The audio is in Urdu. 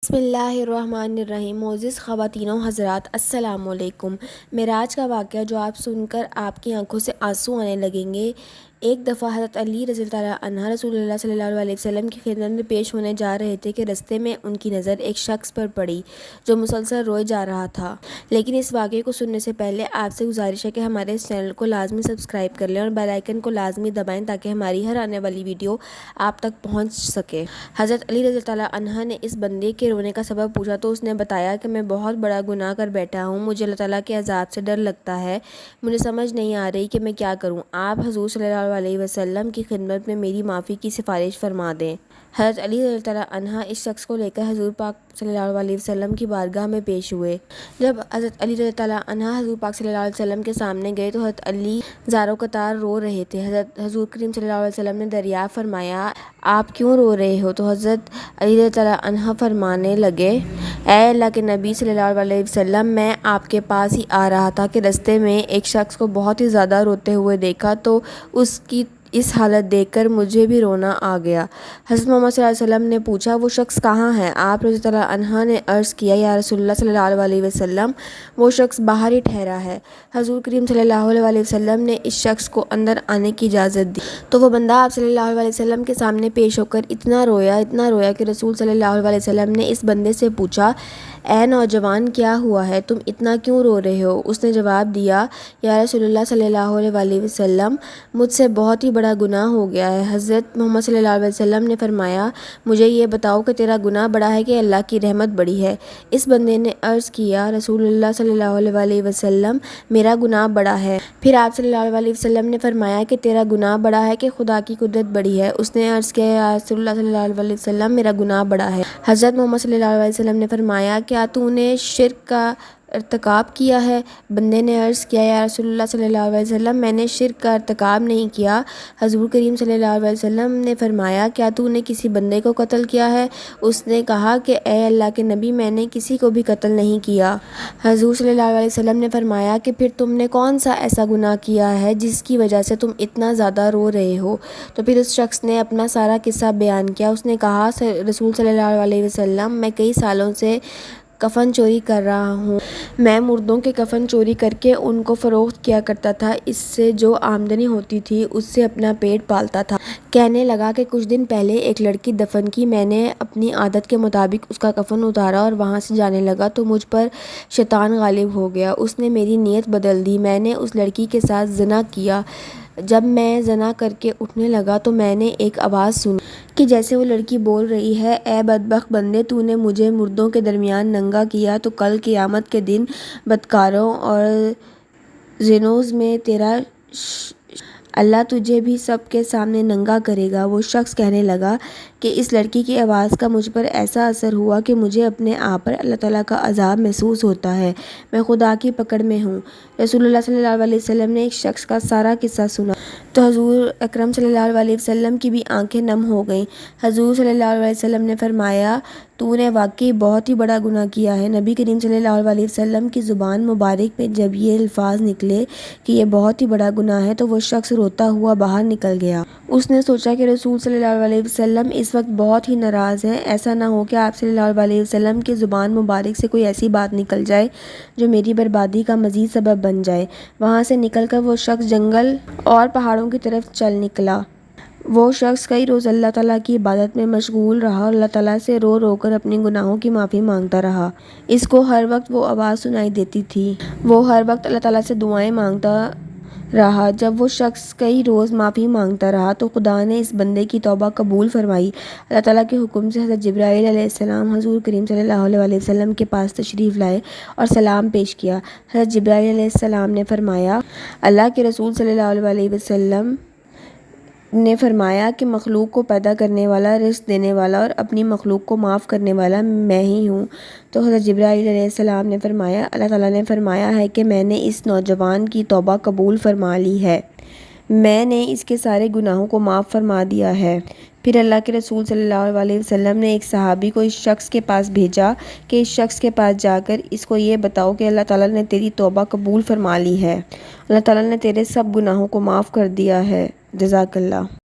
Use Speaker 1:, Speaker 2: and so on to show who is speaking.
Speaker 1: بسم اللہ الرحمن الرحیم۔ معزز خواتین و حضرات، السلام علیکم۔ معراج کا واقعہ جو آپ سن کر آپ کی آنکھوں سے آنسو آنے لگیں گے۔ ایک دفعہ حضرت علی رضی اللہ عنہ رسول اللہ صلی اللہ علیہ وسلم کی خدمت میں پیش ہونے جا رہے تھے کہ رستے میں ان کی نظر ایک شخص پر پڑی جو مسلسل روئے جا رہا تھا۔ لیکن اس واقعے کو سننے سے پہلے آپ سے گزارش ہے کہ ہمارے اس چینل کو لازمی سبسکرائب کر لیں اور بیل آئیکن کو لازمی دبائیں تاکہ ہماری ہر آنے والی ویڈیو آپ تک پہنچ سکے۔ حضرت علی رضی اللہ عنہ نے اس بندے کے رونے کا سبب پوچھا تو اس نے بتایا کہ میں بہت بڑا گناہ کر بیٹھا ہوں، مجھے اللہ تعالیٰ کے عذاب سے ڈر لگتا ہے، مجھے سمجھ نہیں آ رہی کہ میں کیا کروں، آپ حضور صلی اللہ علیہ وسلم کی خدمت میں میری معافی کی سفارش فرما دیں۔ حضرت علی رضی اللہ عنہ اس شخص کو لے کر حضور پاک صلی اللہ علیہ وسلم کی بارگاہ میں پیش ہوئے۔ جب حضرت علی رضی اللہ عنہ حضور پاک صلی اللہ علیہ وسلم کے سامنے گئے تو حضرت علی زار و قطار رو رہے تھے۔ حضور کریم صلی اللہ علیہ وسلم نے دریافت فرمایا، آپ کیوں رو رہے ہو؟ تو حضرت علی رضی اللہ عنہ فرمانے لگے، اے اللہ کے نبی صلی اللہ علیہ وسلم، میں آپ کے پاس ہی آ رہا تھا کہ رستے میں ایک شخص کو بہت ہی زیادہ روتے ہوئے دیکھا تو اس کی اس حالت دیکھ کر مجھے بھی رونا آ گیا۔ حضرت محمد صلی اللہ علیہ وسلم نے پوچھا، وہ شخص کہاں ہے؟ آپ رضی اللہ عنہ نے عرض کیا، یا رسول اللہ صلی اللہ علیہ وسلم، وہ شخص باہر ہی ٹھہرا ہے۔ حضور کریم صلی اللہ علیہ وسلم نے اس شخص کو اندر آنے کی اجازت دی تو وہ بندہ آپ صلی اللہ علیہ وسلم کے سامنے پیش ہو کر اتنا رویا کہ رسول صلی اللہ علیہ وسلم نے اس بندے سے پوچھا، اے نوجوان، کیا ہوا ہے؟ تم اتنا کیوں رو رہے ہو؟ اس نے جواب دیا، یا رسول اللہ صلی اللہ علیہ وسلم، مجھ سے بہت ہی بڑا گناہ ہو گیا ہے۔ حضرت محمد صلی اللہ علیہ وسلم نے فرمایا، مجھے یہ بتاؤ کہ تیرا گناہ بڑا ہے کہ اللہ کی رحمت بڑی ہے؟ اس بندے نے عرض کیا، رسول اللہ صلی اللہ علیہ وسلم، میرا گناہ بڑا ہے۔ پھر آپ صلی اللہ علیہ وسلم نے فرمایا کہ تیرا گناہ بڑا ہے کہ خدا کی قدرت بڑی ہے؟ اس نے عرض کیا، یا رسول اللہ صلی اللہ علیہ وسلم، میرا گناہ بڑا ہے۔ حضرت محمد صلی اللہ علیہ وسلم نے فرمایا، کیا تو نے شرک کا ارتکاب کیا ہے؟ بندے نے عرض کیا، یا رسول اللہ صلی اللہ علیہ وسلم، میں نے شرک کا ارتکاب نہیں کیا۔ حضور کریم صلی اللہ علیہ وسلم نے فرمایا، کیا تو نے کسی بندے کو قتل کیا ہے؟ اس نے کہا کہ اے اللہ کے نبی، میں نے کسی کو بھی قتل نہیں کیا۔ حضور صلی اللہ علیہ وسلم نے فرمایا کہ پھر تم نے کون سا ایسا گناہ کیا ہے جس کی وجہ سے تم اتنا زیادہ رو رہے ہو؟ تو پھر اس شخص نے اپنا سارا قصہ بیان کیا۔ اس نے کہا، رسول صلی اللہ علیہ وسلم، میں کئی سالوں سے کفن چوری کر رہا ہوں۔ میں مردوں کے کفن چوری کر کے ان کو فروخت کیا کرتا تھا، اس سے جو آمدنی ہوتی تھی اس سے اپنا پیٹ پالتا تھا۔ کہنے لگا کہ کچھ دن پہلے ایک لڑکی دفن کی، میں نے اپنی عادت کے مطابق اس کا کفن اتارا اور وہاں سے جانے لگا تو مجھ پر شیطان غالب ہو گیا۔ اس نے میری نیت بدل دی، میں نے اس لڑکی کے ساتھ زنا کیا۔ جب میں زنا کر کے اٹھنے لگا تو میں نے ایک آواز سنی کہ جیسے وہ لڑکی بول رہی ہے، اے بدبخت بندے، تو نے مجھے مردوں کے درمیان ننگا کیا تو کل قیامت کے دن بدکاروں اور زنوز میں تیرا اللہ تجھے بھی سب کے سامنے ننگا کرے گا۔ وہ شخص کہنے لگا کہ اس لڑکی کی آواز کا مجھ پر ایسا اثر ہوا کہ مجھے اپنے آپ پر اللہ تعالیٰ کا عذاب محسوس ہوتا ہے، میں خدا کی پکڑ میں ہوں۔ رسول اللہ صلی اللہ علیہ وسلم نے ایک شخص کا سارا قصہ سنا تو حضور اکرم صلی اللہ علیہ وسلم کی بھی آنکھیں نم ہو گئیں۔ حضور صلی اللہ علیہ وسلم نے فرمایا، تو نے واقعی بہت ہی بڑا گناہ کیا ہے۔ نبی کریم صلی اللہ علیہ وسلم کی زبان مبارک میں جب یہ الفاظ نکلے کہ یہ بہت ہی بڑا گناہ ہے تو وہ شخص روتا ہوا باہر نکل گیا۔ اس نے سوچا کہ رسول صلی اللہ علیہ وسلم اس وقت بہت ہی ناراض ہیں، ایسا نہ ہو کہ آپ صلی اللہ علیہ وسلم کی زبان مبارک سے کوئی ایسی بات نکل جائے جو میری بربادی کا مزید سبب بن جائے۔ وہاں سے نکل کر وہ شخص جنگل اور پہاڑوں کی طرف چل نکلا۔ وہ شخص کئی روز اللہ تعالیٰ کی عبادت میں مشغول رہا اور اللہ تعالیٰ سے رو رو کر اپنے گناہوں کی معافی مانگتا رہا۔ اس کو ہر وقت وہ آواز سنائی دیتی تھی، وہ ہر وقت اللہ تعالیٰ سے دعائیں مانگتا رہا۔ جب وہ شخص کئی روز معافی مانگتا رہا تو خدا نے اس بندے کی توبہ قبول فرمائی۔ اللہ تعالیٰ کے حکم سے حضرت جبرائیل علیہ السلام حضور کریم صلی اللہ علیہ وسلم کے پاس تشریف لائے اور سلام پیش کیا۔ حضرت جبرائیل علیہ السلام نے فرمایا، اللہ کے رسول صلی اللہ علیہ وسلم نے فرمایا کہ مخلوق کو پیدا کرنے والا، رزق دینے والا اور اپنی مخلوق کو معاف کرنے والا میں ہی ہوں۔ تو حضرت جبرائیل علیہ السلام نے فرمایا، اللہ تعالیٰ نے فرمایا ہے کہ میں نے اس نوجوان کی توبہ قبول فرما لی ہے، میں نے اس کے سارے گناہوں کو معاف فرما دیا ہے۔ پھر اللہ کے رسول صلی اللہ علیہ وسلم نے ایک صحابی کو اس شخص کے پاس بھیجا کہ اس شخص کے پاس جا کر اس کو یہ بتاؤ کہ اللہ تعالیٰ نے تیری توبہ قبول فرما لی ہے، اللہ تعالیٰ نے تیرے سب گناہوں کو معاف کر دیا ہے۔ جزاک اللہ۔